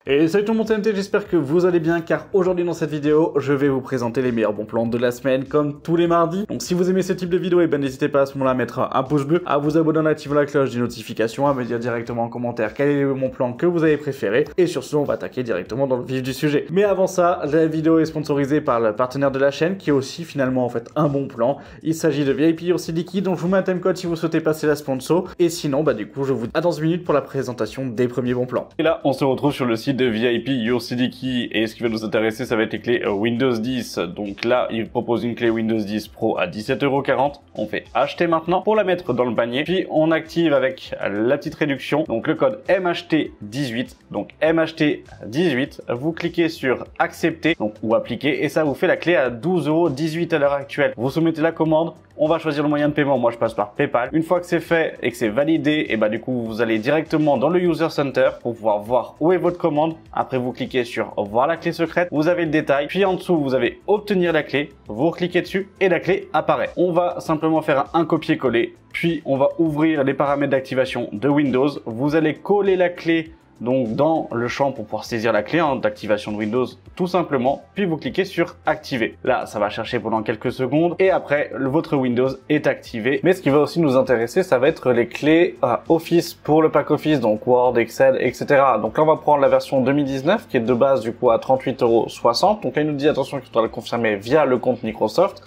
Et salut tout le monde, c'est MT, j'espère que vous allez bien car aujourd'hui dans cette vidéo, je vais vous présenter les meilleurs bons plans de la semaine comme tous les mardis. Donc si vous aimez ce type de vidéo, n'hésitez pas à ce moment-là à mettre un pouce bleu, à vous abonner en activant la cloche des notifications, à me dire directement en commentaire quel est le bon plan que vous avez préféré. Et sur ce, on va attaquer directement dans le vif du sujet. Mais avant ça, la vidéo est sponsorisée par le partenaire de la chaîne qui est aussi finalement en fait un bon plan. Il s'agit de VIP aussi liquide, donc je vous mets un timecode si vous souhaitez passer la sponsor. Et sinon, du coup, je vous dis à dans une minute pour la présentation des premiers bons plans. Et là, on se retrouve sur le site de VIP YourCDKey et ce qui va nous intéresser, ça va être les clés Windows 10. Donc là, il propose une clé Windows 10 Pro à 17,40 €. On fait acheter maintenant pour la mettre dans le panier. Puis on active avec la petite réduction, donc le code MHT18. Donc MHT18, vous cliquez sur accepter donc, ou appliquer et ça vous fait la clé à 12,18 € à l'heure actuelle. Vous soumettez la commande. On va choisir le moyen de paiement, moi je passe par PayPal. Une fois que c'est fait et que c'est validé, et du coup vous allez directement dans le User Center pour pouvoir voir où est votre commande. Après vous cliquez sur voir la clé secrète, vous avez le détail, puis en dessous vous avez obtenir la clé, vous cliquez dessus et la clé apparaît. On va simplement faire un copier-coller, puis on va ouvrir les paramètres d'activation de Windows. Vous allez coller la clé donc dans le champ pour pouvoir saisir la clé d'activation de Windows tout simplement, puis vous cliquez sur activer. Là ça va chercher pendant quelques secondes et après votre Windows est activé. Mais ce qui va aussi nous intéresser, ça va être les clés Office pour le pack Office, donc Word, Excel, etc. Donc là on va prendre la version 2019 qui est de base du coup à 38,60 €. Donc là il nous dit attention qu'il faudra le confirmer via le compte Microsoft.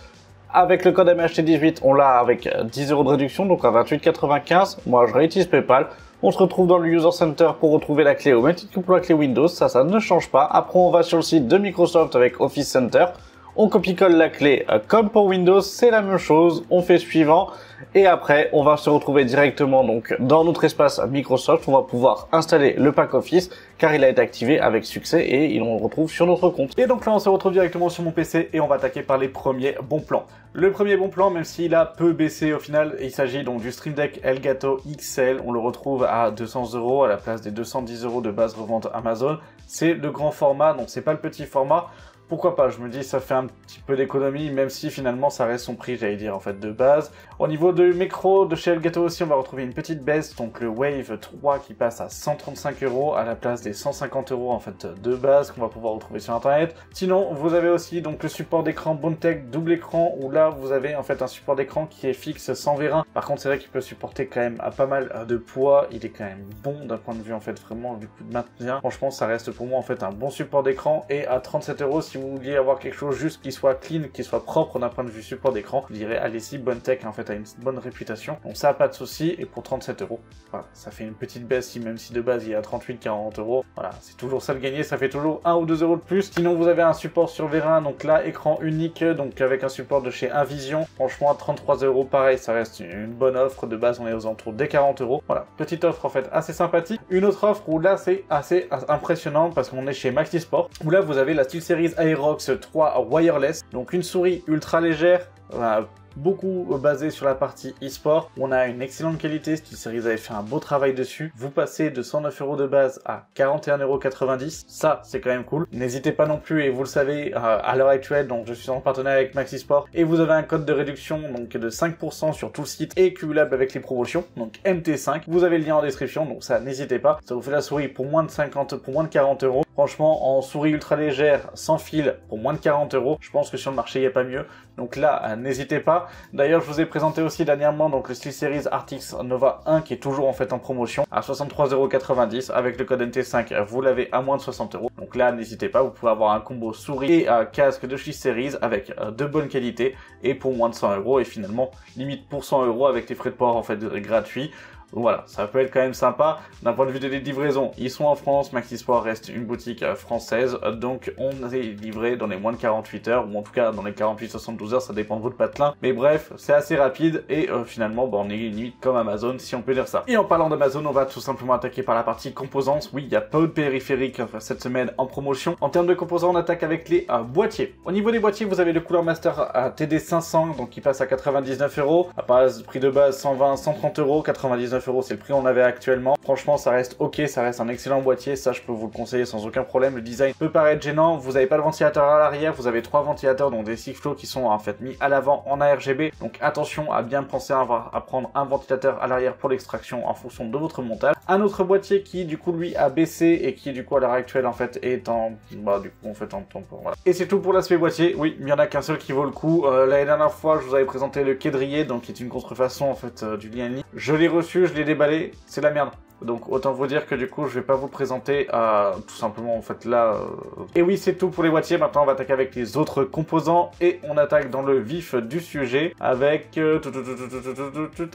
Avec le code MHT18 on l'a avec 10 € de réduction, donc à 28,95 €. Moi je réutilise PayPal. On se retrouve dans le User Center pour retrouver la clé au même titre que pour la clé Windows, ça ne change pas. Après on va sur le site de Microsoft avec Office Center, on copie-colle la clé comme pour Windows, c'est la même chose, on fait suivant. Et après, on va se retrouver directement donc dans notre espace Microsoft. On va pouvoir installer le pack Office car il a été activé avec succès et on le retrouve sur notre compte. Et donc là, on se retrouve directement sur mon PC et on va attaquer par les premiers bons plans. Le premier bon plan, même s'il a peu baissé au final, il s'agit donc du Stream Deck Elgato XL. On le retrouve à 200 € à la place des 210 € de base revente Amazon. C'est le grand format, donc c'est pas le petit format. Pourquoi pas, je me dis ça fait un petit peu d'économie, même si finalement ça reste son prix, j'allais dire en fait de base. Au niveau de micro de chez Elgato aussi, on va retrouver une petite baisse, donc le Wave 3 qui passe à 135 € à la place des 150 € en fait de base qu'on va pouvoir retrouver sur internet. Sinon, vous avez aussi donc le support d'écran Bondtech double écran, où là vous avez en fait un support d'écran qui est fixe sans vérin. Par contre, c'est vrai qu'il peut supporter quand même à pas mal de poids, il est quand même bon d'un point de vue en fait vraiment du coup de maintien. Franchement, ça reste pour moi en fait un bon support d'écran et à 37 € si vous vouliez avoir quelque chose juste qui soit clean, qui soit propre d'un point de vue support d'écran, je dirais allez-y, Bondtech en fait a une bonne réputation, donc ça pas de souci. Et pour 37 €, voilà, ça fait une petite baisse, même si de base il est à 38-40 €, voilà, c'est toujours ça le gagner, ça fait toujours 1 ou 2 € de plus. Sinon vous avez un support sur vérin, donc là écran unique, donc avec un support de chez Invision, franchement à 33 € pareil, ça reste une bonne offre. De base on est aux alentours des 40 €, voilà, petite offre en fait assez sympathique. Une autre offre où là c'est assez impressionnant parce qu'on est chez Maxisport, où là vous avez la SteelSeries Aerox 3 wireless, donc une souris ultra légère, beaucoup basé sur la partie e-sport. On a une excellente qualité, SteelSeries avait fait un beau travail dessus. Vous passez de 109 € de base à 41,90 €, ça c'est quand même cool. N'hésitez pas non plus, et vous le savez, à l'heure actuelle, donc je suis en partenariat avec Maxisport, et vous avez un code de réduction donc de 5% sur tout le site et cumulable avec les promotions, donc MT5. Vous avez le lien en description, donc ça n'hésitez pas. Ça vous fait la souris pour moins de 40 €. Franchement, en souris ultra légère, sans fil, pour moins de 40 €, je pense que sur le marché, il n'y a pas mieux. Donc là, n'hésitez pas. D'ailleurs, je vous ai présenté aussi dernièrement donc le SteelSeries Arctis Nova 1 qui est toujours en fait en promotion à 63,90 € avec le code MT5. Vous l'avez à moins de 60 €. Donc là, n'hésitez pas, vous pouvez avoir un combo souris et casque de SteelSeries avec de bonne qualité et pour moins de 100 € et finalement limite pour 100 € avec les frais de port en fait gratuits. Voilà, ça peut être quand même sympa. D'un point de vue de livraison, ils sont en France, Maxisport reste une boutique française, donc on est livré dans les moins de 48 heures, ou en tout cas dans les 48-72 heures, ça dépend de votre patelin. Mais bref, c'est assez rapide et finalement, on est limite comme Amazon, si on peut dire ça. Et en parlant d'Amazon, on va tout simplement attaquer par la partie composants. Oui, il y a peu de périphériques cette semaine en promotion. En termes de composants, on attaque avec les boîtiers. Au niveau des boîtiers, vous avez le Cooler Master TD500, donc qui passe à 99 €, à prix de base 120-130 €, 99 199 €, c'est le prix qu'on avait actuellement. Franchement, ça reste ok, ça reste un excellent boîtier, ça je peux vous le conseiller sans aucun problème. Le design peut paraître gênant, vous n'avez pas de ventilateur à l'arrière, vous avez 3 ventilateurs, donc des Sixflow qui sont en fait mis à l'avant en ARGB. Donc attention à bien penser à prendre un ventilateur à l'arrière pour l'extraction en fonction de votre montage. Un autre boîtier qui du coup lui a baissé et qui du coup à l'heure actuelle en fait est en tampon, voilà. Et c'est tout pour l'aspect boîtier. Oui, il n'y en a qu'un seul qui vaut le coup. L'année dernière fois, je vous avais présenté le Quadrillé, donc qui est une contrefaçon en fait du Lianli. Je l'ai reçu, je l'ai déballé, c'est la merde. Donc autant vous dire que du coup je vais pas vous présenter tout simplement en fait là. Et oui, c'est tout pour les boîtiers. Maintenant on va attaquer avec les autres composants et on attaque dans le vif du sujet avec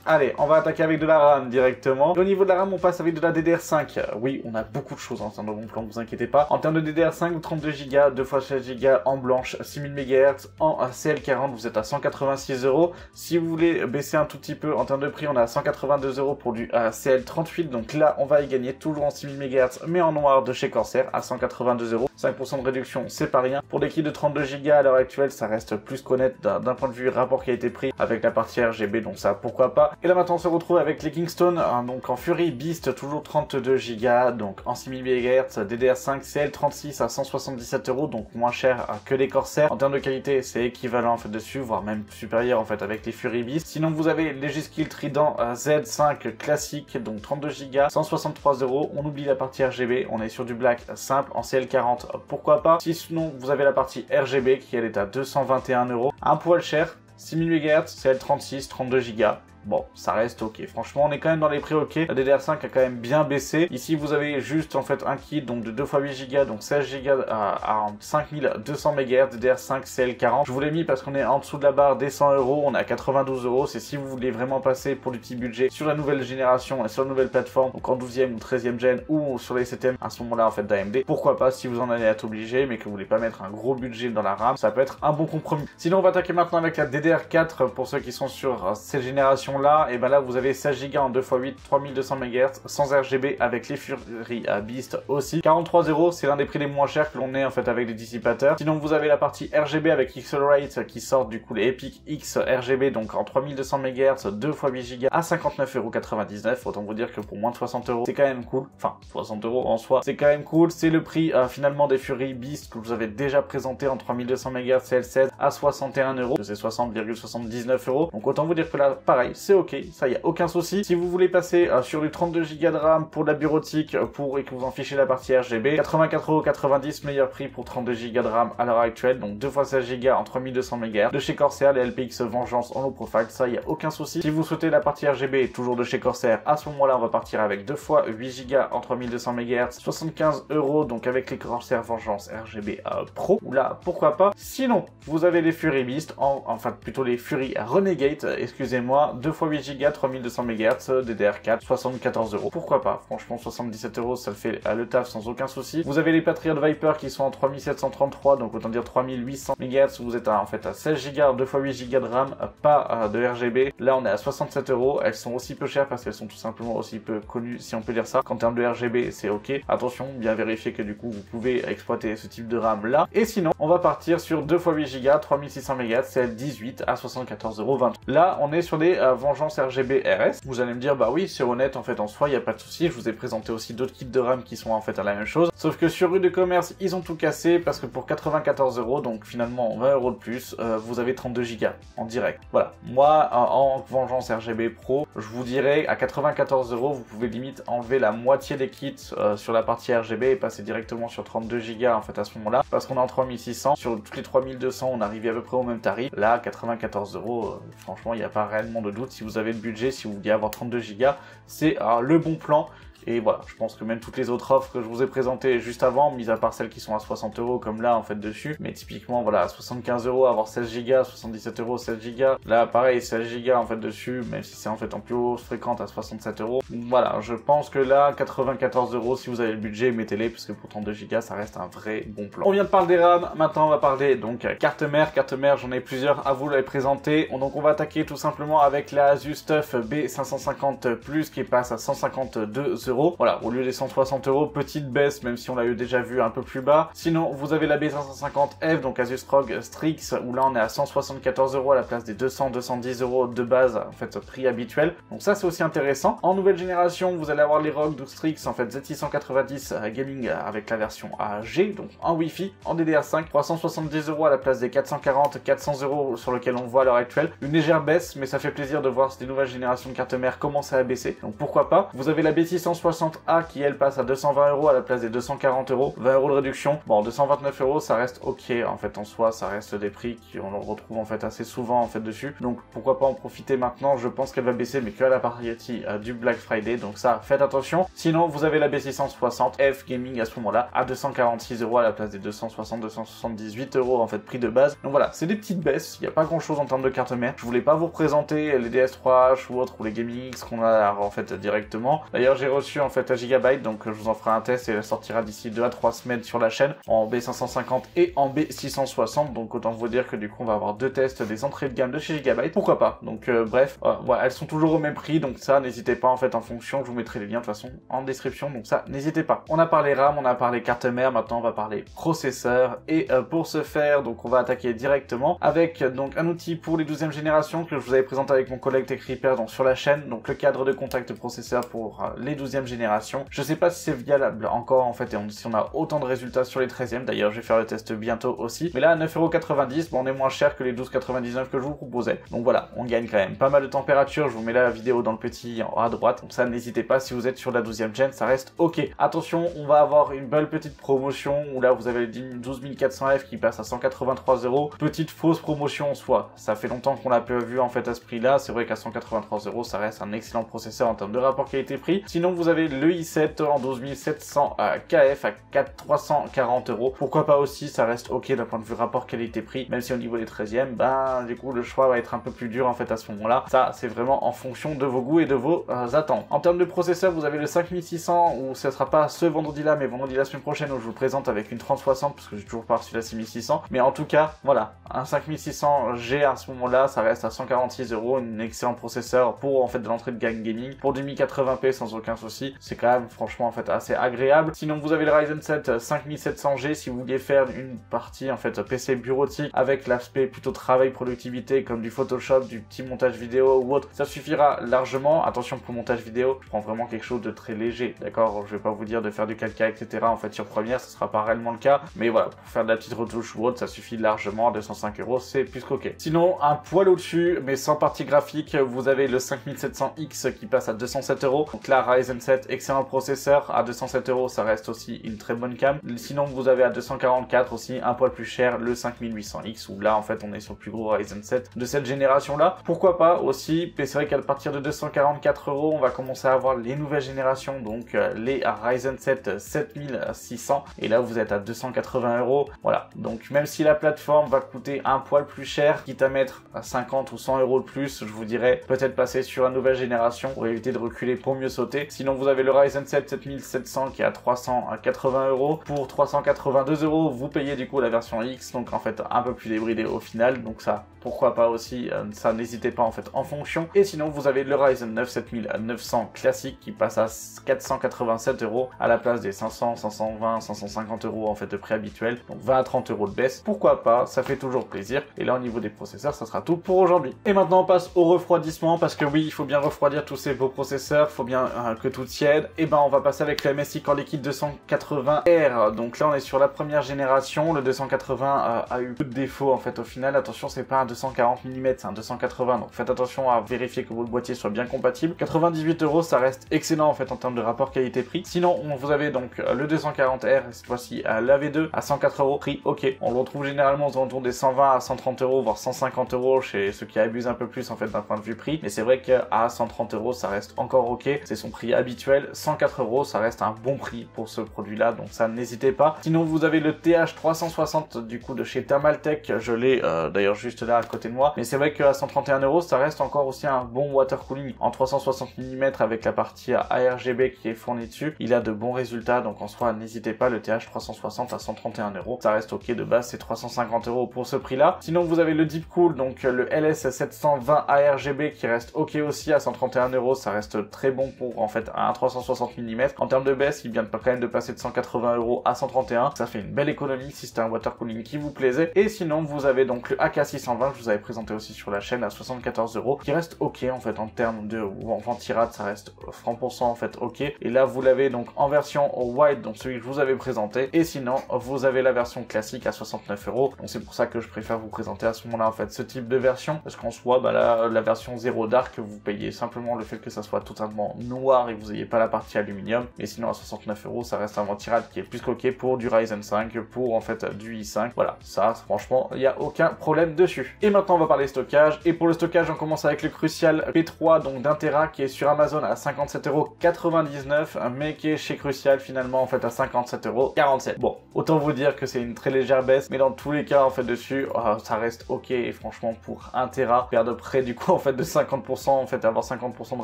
allez, on va attaquer avec de la RAM directement. Et au niveau de la RAM, on passe avec de la DDR5. Oui, on a beaucoup de choses en termes de bon plan, vous inquiétez pas. En termes de DDR5, 32 Go, 2x16 Go en blanche, 6000 MHz en CL40, vous êtes à 186 €. Si vous voulez baisser un tout petit peu en termes de prix, on est à 182 € pour du CL38, donc là on va y gagner toujours en 6000 MHz mais en noir de chez Corsair à 182 €. 5% de réduction, c'est pas rien. Pour des kits de 32 Go à l'heure actuelle, ça reste plus qu'honnête d'un point de vue rapport qualité-prix avec la partie RGB, donc ça pourquoi pas. Et là maintenant on se retrouve avec les Kingston, donc en Fury Beast, toujours 32 Go, donc en 6000 MHz, DDR5 CL36 à 177 €, donc moins cher que les Corsair. En termes de qualité, c'est équivalent en fait dessus, voire même supérieur en fait avec les Fury Beast. Sinon vous avez les G-Skill Trident Z5 classique, donc 32 Go, 163 €. On oublie la partie RGB, on est sur du black simple en CL40, pourquoi pas. Sinon vous avez la partie RGB qui elle est à 221 €, un poil cher, 6000 MHz, CL36, 32 Go. Bon, ça reste ok. Franchement, on est quand même dans les prix ok. La DDR5 a quand même bien baissé. Ici, vous avez juste en fait un kit donc de 2x8 Go, donc 16 Go à 5200 MHz, DDR5 CL40. Je vous l'ai mis parce qu'on est en dessous de la barre des 100 €. On est à 92 €. C'est si vous voulez vraiment passer pour du petit budget sur la nouvelle génération et sur la nouvelle plateforme, donc en 12e ou 13e gen ou sur les 7e à ce moment-là en fait d'AMD. Pourquoi pas si vous en allez être obligé, mais que vous voulez pas mettre un gros budget dans la RAM, ça peut être un bon compromis. Sinon, on va attaquer maintenant avec la DDR4 pour ceux qui sont sur cette génération là, et ben là vous avez 16 Go en 2x8, 3200 MHz, sans RGB avec les Fury Beast aussi. 43 €, c'est l'un des prix les moins chers que l'on ait en fait avec les dissipateurs. Sinon vous avez la partie RGB avec Accelerate qui sort du coup les Epic X RGB, donc en 3200 MHz, 2x8 Go à 59,99 €. Autant vous dire que pour moins de 60 €, c'est quand même cool. Enfin, 60 € en soi, c'est quand même cool. C'est le prix finalement des Fury Beast que je vous avais déjà présenté en 3200 MHz CL16 à 61 €. C'est 60,79 €. Donc autant vous dire que là, pareil, c'est ok. Ça y a aucun souci. Si vous voulez passer sur du 32 Go de RAM pour de la bureautique et que vous en fichez la partie RGB, 84,90 €, meilleur prix pour 32 Go de RAM à l'heure actuelle, donc 2x16 Go en 3200 MHz de chez Corsair, les LPX Vengeance en low profile, ça y a aucun souci. Si vous souhaitez la partie RGB toujours de chez Corsair, à ce moment-là on va partir avec 2x8 Go en 3200 MHz, 75 €, donc avec les Corsair Vengeance RGB Pro, ou là pourquoi pas. Sinon vous avez les Fury Beast, enfin plutôt les Fury Renegade, excusez-moi, 2x8 Go 3200 MHz, DDR4, 74 €. Pourquoi pas? Franchement, 77 €, ça le fait le taf sans aucun souci. Vous avez les Patriot Viper qui sont en 3733, donc autant dire 3800 MHz. Vous êtes en fait à 16 Go, 2x8 Go de RAM, pas de RGB. Là, on est à 67 €. Elles sont aussi peu chères parce qu'elles sont tout simplement aussi peu connues, si on peut dire ça. Qu'en termes de RGB, c'est ok. Attention, bien vérifier que du coup, vous pouvez exploiter ce type de RAM là. Et sinon, on va partir sur 2x8 Go, 3600 MHz, CL18 à 74,20 €. Là, on est sur des Vengeance RGB RS. Vous allez me dire, bah oui, c'est honnête, en fait, en soi, il n'y a pas de souci. Je vous ai présenté aussi d'autres kits de RAM qui sont en fait à la même chose. Sauf que sur rue de commerce, ils ont tout cassé parce que pour 94 €, donc finalement 20 € de plus, vous avez 32 Go en direct. Voilà. Moi, en Vengeance RGB Pro, je vous dirais, à 94 €, vous pouvez limite enlever la moitié des kits sur la partie RGB et passer directement sur 32 Go en fait à ce moment-là. Parce qu'on est en 3600. Sur toutes les 3200, on arrive à peu près au même tarif. Là, 94 €, franchement, il n'y a pas réellement de doute. Si vous avez le budget, si vous vouliez avoir 32 Go, c'est le bon plan. Et voilà, je pense que même toutes les autres offres que je vous ai présentées juste avant, mis à part celles qui sont à 60 € comme là en fait dessus, mais typiquement voilà, à 75 €, avoir 16 Go, 77 €, 16 Go, là pareil, 16 Go en fait dessus, même si c'est en fait en plus hausse fréquente à 67 €. Voilà, je pense que là, 94 €, si vous avez le budget, mettez-les, parce que pour 32 Go, ça reste un vrai bon plan. On vient de parler des RAM, maintenant on va parler donc carte mère, j'en ai plusieurs à vous les présenter. Donc on va attaquer tout simplement avec la Asus TUF B550 Plus qui passe à 152 €. €. Voilà, au lieu des 160 €, petite baisse, même si on l'a eu déjà vu un peu plus bas. Sinon, vous avez la B550F, donc Asus ROG Strix, où là on est à 174 € à la place des 210 € de base, en fait, prix habituel. Donc ça, c'est aussi intéressant. En nouvelle génération, vous allez avoir les ROG Strix, en fait, Z690 Gaming avec la version AG, donc en Wi-Fi, en DDR5, 370 € à la place des 440, 400 € sur lequel on voit à l'heure actuelle. Une légère baisse, mais ça fait plaisir de voir ces nouvelles générations de cartes mères commencer à baisser. Donc pourquoi pas. Vous avez la B660A qui, elle, passe à 220 € à la place des 240 €, 20 € de réduction. Bon, 229 €, ça reste ok, en fait, en soi, ça reste des prix qu'on retrouve, en fait, assez souvent, en fait, dessus. Donc pourquoi pas en profiter maintenant. Je pense qu'elle va baisser, mais que à la partie du Black Friday, donc ça, faites attention. Sinon, vous avez la B660F Gaming à ce moment-là à 246 € à la place des 278 € en fait prix de base. Donc voilà, c'est des petites baisses, il n'y a pas grand-chose en termes de carte mère. Je voulais pas vous représenter les DS3H ou autres ou les Gaming X qu'on a en fait directement. D'ailleurs, j'ai reçu en fait un Gigabyte, donc je vous en ferai un test et elle sortira d'ici 2 à 3 semaines sur la chaîne en B550 et en B660. Donc autant vous dire que du coup, on va avoir 2 tests des entrées de gamme de chez Gigabyte. Pourquoi pas? Donc bref, voilà, elles sont toujours au même prix, donc ça, n'hésitez pas en fait en fonction. Je vous mettrai les liens de toute façon en description, donc ça, n'hésitez pas. On a parlé RAM, on a parlé carte mère, maintenant on va parler processeur. Et pour ce faire, donc on va attaquer directement avec donc un outil pour les 12e générations que je vous avais présenté avec mon collègue TechReaper donc sur la chaîne, donc le cadre de contact processeur pour les 12e générations. Je sais pas si c'est viable encore en fait, et si on a autant de résultats sur les 13e, d'ailleurs je vais faire le test bientôt aussi, mais là à 9,90 €, bon, on est moins cher que les 12,99 € que je vous proposais. Donc voilà, on gagne quand même pas mal de température. Je vous mets la vidéo dans le petit en haut à droite, donc ça, n'hésitez pas, si vous êtes sur la 12e gen, ça reste ok. Attention, on va avoir une belle petite promotion où là vous avez le 12400F qui passe à 183 €. Petite fausse promotion en soi, ça fait longtemps qu'on l'a peu vu en fait à ce prix là. C'est vrai qu'à 183 € ça reste un excellent processeur en termes de rapport qualité-prix. Sinon vous avez le i7 en 12700 KF à 340 €. Pourquoi pas aussi, ça reste ok d'un point de vue rapport qualité-prix, même si au niveau des 13e, ben du coup le choix va être un peu plus dur en fait à ce moment là. Ça, c'est vraiment en fonction de vos goûts et de vos attentes. En termes de processeur, vous avez le 5600 où ce sera pas ce vendredi là, mais vendredi la semaine prochaine où je vous le présente avec une 3060 parce que j'ai toujours pas reçu la 6600. Mais en tout cas, voilà, un 5600G à ce moment-là, ça reste à 146 €, un excellent processeur pour en fait de l'entrée de gamme gaming, pour du 1080p sans aucun souci. C'est quand même franchement en fait assez agréable. Sinon, vous avez le Ryzen 7 5700G si vous vouliez faire une partie en fait PC bureautique avec l'aspect plutôt travail productivité comme du Photoshop, du petit montage vidéo ou autre. Ça suffira largement. Attention, pour montage vidéo, je prends vraiment quelque chose de très léger, d'accord? Je vais pas vous dire de faire du 4K, etc. en fait sur Premiere, ce sera pas réellement le cas, mais voilà, pour faire de la petite retouche ou autre, ça suffit largement. À 205 €, c'est plus qu'ok. Sinon, un poil au-dessus, mais sans partie graphique, vous avez le 5700X qui passe à 207 €. Donc là, Ryzen 7, excellent processeur. À 207 €, ça reste aussi une très bonne cam. Sinon, vous avez à 244 aussi, un poil plus cher, le 5800X, où là, en fait, on est sur le plus gros Ryzen 7 de cette génération-là. Pourquoi pas aussi, mais c'est vrai qu'à partir de 244 €, on va commencer à avoir les nouvelles générations, donc les Ryzen 7 7600, et là, vous êtes à 280 €. Voilà, donc même si la plateforme va coûter un poil plus cher, quitte à mettre à 50 ou 100 € de plus, je vous dirais peut-être passer sur une nouvelle génération pour éviter de reculer pour mieux sauter. Sinon, vous avez le Ryzen 7 7700 qui est à 380 €. Pour 382 €, vous payez du coup la version X, donc en fait un peu plus débridé au final, donc ça, pourquoi pas aussi, ça n'hésitez pas en fait en fonction. Et sinon, vous avez le Ryzen 9 7900 classique qui passe à 487 € à la place des 500, 520, 550 € en fait de prix habituel, donc 20 à 30 € de baisse. Pourquoi pas, ça fait toujours plaisir. Et là, au niveau des processeurs, ça sera tout pour aujourd'hui. Et maintenant, on passe au refroidissement, parce que oui, il faut bien refroidir tous ces beaux processeurs, il faut bien que tout tienne. Et ben, on va passer avec le MSI Core Liquid 280R. Donc là, on est sur la première génération. Le 280 a eu peu de défauts en fait au final. Attention, c'est pas un 240 mm, c'est un 280, donc faites attention à vérifier que votre boîtier soit bien compatible. 98 €, ça reste excellent en fait en termes de rapport qualité-prix. Sinon, vous avez donc le 240R, cette fois-ci la V2 à 104 €, prix ok. On le retrouve généralement aux alentours des 120 à 130 €, voire 150 € chez ceux qui abusent un peu plus en fait d'un point de vue prix. Mais c'est vrai qu'à 130 €, ça reste encore ok. C'est son prix habituel. 104 €, ça reste un bon prix pour ce produit-là, donc ça n'hésitez pas. Sinon, vous avez le TH360 du coup de chez Thermaltake. Je l'ai d'ailleurs juste là à côté de moi. Mais c'est vrai qu'à 131 €, ça reste encore aussi un bon water cooling en 360 mm avec la partie ARGB qui est fournie dessus. Il a de bons résultats, donc en soi, n'hésitez pas. Le TH360 à 131 €, ça reste ok. De base, c'est 350 € pour ce prix-là. Sinon, vous avez le Deepcool, donc le LS720 ARGB qui reste ok aussi à 131 €. Ça reste très bon pour en fait à un 360 mm. En termes de baisse, il vient quand même de passer de 180 € à 131. Ça fait une belle économie si c'était un water cooling qui vous plaisait. Et sinon, vous avez donc le AK620 que je vous avais présenté aussi sur la chaîne à 74 €, qui reste ok en fait en termes de ventirad, ça reste 100% en fait ok. Et là, vous l'avez donc en version white, donc celui que je vous avais présenté. Et sinon, vous avez la version classique à 69 €. Donc c'est pour ça que je préfère vous présenter à ce moment-là en fait ce type de version, parce qu'en soi, bah là, la version 0 Dark, vous payez simplement le fait que ça soit totalement noir et que vous n'ayez pas la partie aluminium. Mais sinon à 69 €, ça reste un ventirad qui est plus qu'ok pour du Ryzen 5, pour en fait du i5. Voilà, ça franchement, il n'y a aucun problème dessus. Et maintenant on va parler stockage. Et pour le stockage, on commence avec le Crucial P3, donc d'1 Tera, qui est sur Amazon à 57,99 €, mais qui est chez Crucial finalement en fait à 57,47 €. Bon, autant vous dire que c'est une très légère baisse, mais dans tous les cas en fait dessus, ça reste ok. Et franchement pour 1 Tera, perdre près du coup en fait de 50%, en fait avoir 50% de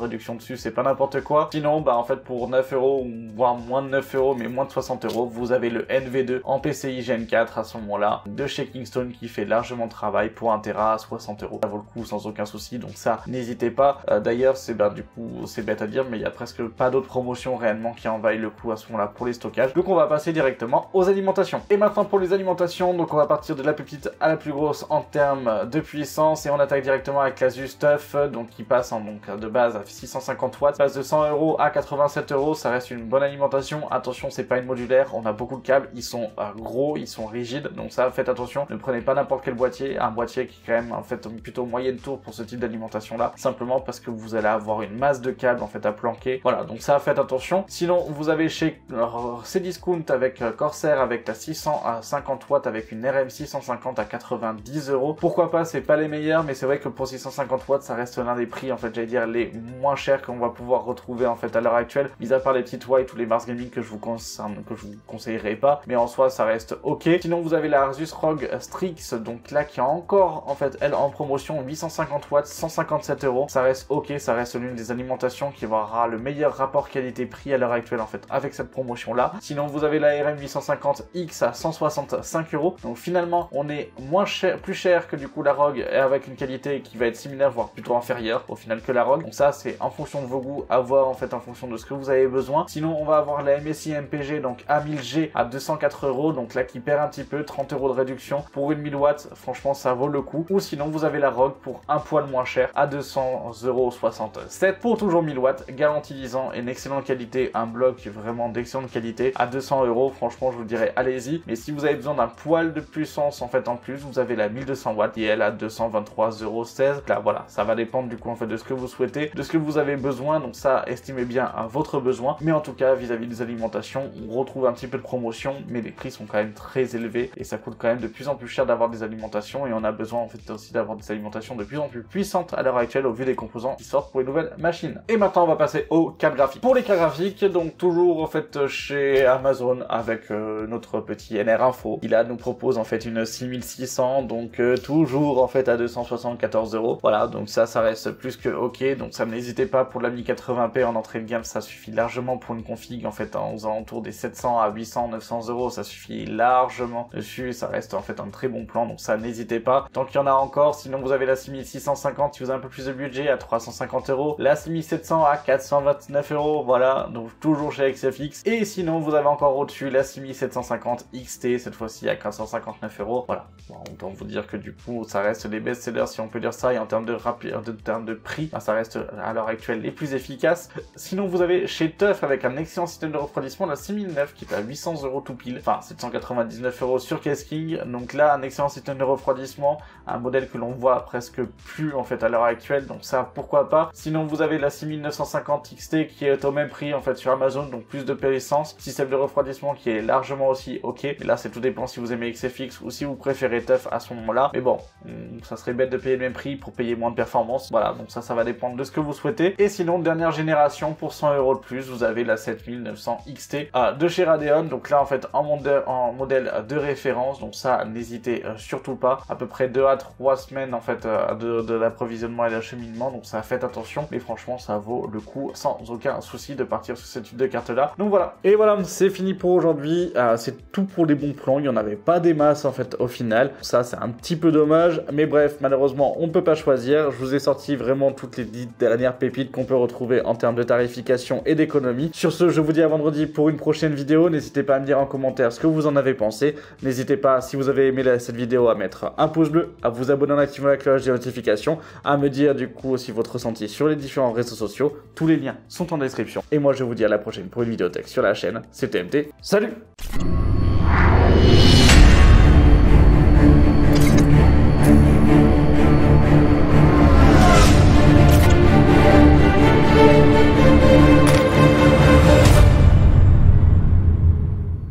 réduction dessus, c'est pas n'importe quoi. Sinon, bah en fait pour 9 € ou voire moins de 9 €, mais moins de 60 €, vous avez le NV2 en PCI Gen 4 à ce moment-là de chez Kingston qui fait largement de travail pour 1 Tera à 60 €. Ça vaut le coup sans aucun souci, donc ça n'hésitez pas. D'ailleurs, c'est du coup c'est bête à dire, mais il y a presque pas d'autres promotions réellement qui envahissent le coup à ce moment-là pour les stockages. Donc on va passer directement aux alimentations. Et maintenant pour les alimentations, donc on va partir de la plus petite à la plus grosse en termes de puissance et on attaque directement avec l'Asus TUF, donc qui passe en donc de base à 650 watts, passe de 100 € à 87 €. Ça reste une bonne alimentation. Attention, c'est pas une modulaire, on a beaucoup de câbles, ils sont gros, ils sont rigides, donc ça faites attention. Ne prenez pas n'importe quel boîtier, un boîtier qui est quand même en fait plutôt moyenne tour pour ce type d'alimentation là, simplement parce que vous allez avoir une masse de câbles en fait à planquer. Voilà, donc ça faites attention. Sinon vous avez chez Cdiscount avec Corsair avec la 650 watts avec une RM 650 à 90 €. Pourquoi pas, c'est pas les meilleurs, mais c'est vrai que pour 650 watts ça reste l'un des prix en fait, j'allais dire les moins chers qu'on va pouvoir retrouver en fait à l'heure actuelle, mis à part les petites white ou les Mars Gaming que je vous conseillerais pas, mais en soi ça reste ok. Sinon vous avez la Asus ROG Strix, donc là qui est encore en fait elle en promotion, 850 watts 157 €. Ça reste ok, ça reste l'une des alimentations qui aura le meilleur rapport qualité-prix à l'heure actuelle en fait avec cette promotion là. Sinon vous avez la RM 850X à 165 €. Donc finalement on est moins cher, plus cher que du coup la ROG, et avec une qualité qui va être similaire voire plutôt inférieure au final que la ROG. Donc ça c'est en fonction de vos goûts, à voir en fait en fonction de ce que vous avez besoin. Sinon on va avoir la MSI MPG donc A1000G à 204 €, donc là qui perd un petit peu, 30 € de réduction pour une 1000 watts, franchement ça vaut le coup. Ou sinon vous avez la ROG pour un poil moins cher à 200,67 € pour toujours 1000 watts, garantie 10 ans et une excellente qualité, un bloc vraiment d'excellente qualité à 200 €. Franchement je vous dirais allez-y, mais si vous avez besoin d'un poil de puissance en fait en plus, vous avez la 1200 watts et elle à 223,16 €. Là voilà, ça va dépendre du coup en fait de ce que vous souhaitez, de ce que vous avez besoin, donc ça estimez bien à votre besoin. Mais en tout cas vis-à-vis des alimentations, on retrouve un petit peu de promotion, mais les prix sont quand même très élevés et ça coûte quand même de plus en plus cher d'avoir des alimentations, et on a besoin en fait aussi d'avoir des alimentations de plus en plus puissantes à l'heure actuelle au vu des composants qui sortent pour les nouvelles machines. Et maintenant on va passer aux cartes graphiques. Pour les cartes graphiques, donc toujours en fait chez Amazon avec notre petit NR Info, il nous propose en fait une 6600, donc toujours en fait à 274 €. Voilà, donc ça reste plus que ok, donc ça n'hésitez pas pour la 1080p en entrée de gamme, ça suffit largement pour une config en fait aux alentours des 700 à 800, 900 €, ça suffit largement dessus, ça reste en fait un très bon plan, donc ça n'hésitez pas, tant qu'il y en a encore. Sinon vous avez la 6650 si vous avez un peu plus de budget à 350 €, la 6700 à 429 €, voilà, donc toujours chez XFX. Et sinon vous avez encore au-dessus la 6750 XT, cette fois-ci à 459 €, voilà. Bon, autant vous dire que du coup ça reste les best-sellers si on peut dire ça, et en termes de prix, bah, ça reste à l'heure actuelle les plus efficaces. Sinon vous avez chez TUF avec un excellent système de refroidissement la 6009 qui est à 800 € tout pile, enfin 799 € sur Casking, donc là un excellent système de refroidissement, un modèle que l'on voit presque plus en fait à l'heure actuelle, donc ça pourquoi pas. Sinon vous avez la 6950 XT qui est au même prix en fait sur Amazon, donc plus de puissance, système de refroidissement qui est largement aussi ok, et là c'est tout dépend si vous aimez XFX ou si vous préférez TUF à ce moment là, mais bon ça serait bête de payer le même prix pour payer moins de performance, voilà, donc ça va dépendre de ce que vous souhaitez. Et sinon dernière génération pour 100 € de plus, vous avez la 7900 XT de chez Radeon, donc là en fait en modèle de référence, donc ça n'hésitez surtout pas, à peu près 2 à 3 semaines en fait de l'approvisionnement et d'acheminement, donc ça faites attention, mais franchement ça vaut le coup sans aucun souci de partir sur ce type de carte là. Donc voilà, et voilà, c'est fini pour aujourd'hui, c'est tout pour les bons plans, il n'y en avait pas des masses en fait au final, ça c'est un petit peu dommage, mais bref, malheureusement on peut pas choisir. Je vous ai sorti vraiment toutes les 10 dernières pépites qu'on peut retrouver en termes de tarifs tarification et d'économie. Sur ce, je vous dis à vendredi pour une prochaine vidéo. N'hésitez pas à me dire en commentaire ce que vous en avez pensé. N'hésitez pas, si vous avez aimé cette vidéo, à mettre un pouce bleu, à vous abonner en activant la cloche des notifications, à me dire du coup aussi votre ressenti sur les différents réseaux sociaux. Tous les liens sont en description. Et moi, je vous dis à la prochaine pour une vidéo tech sur la chaîne. C'était MT. Salut!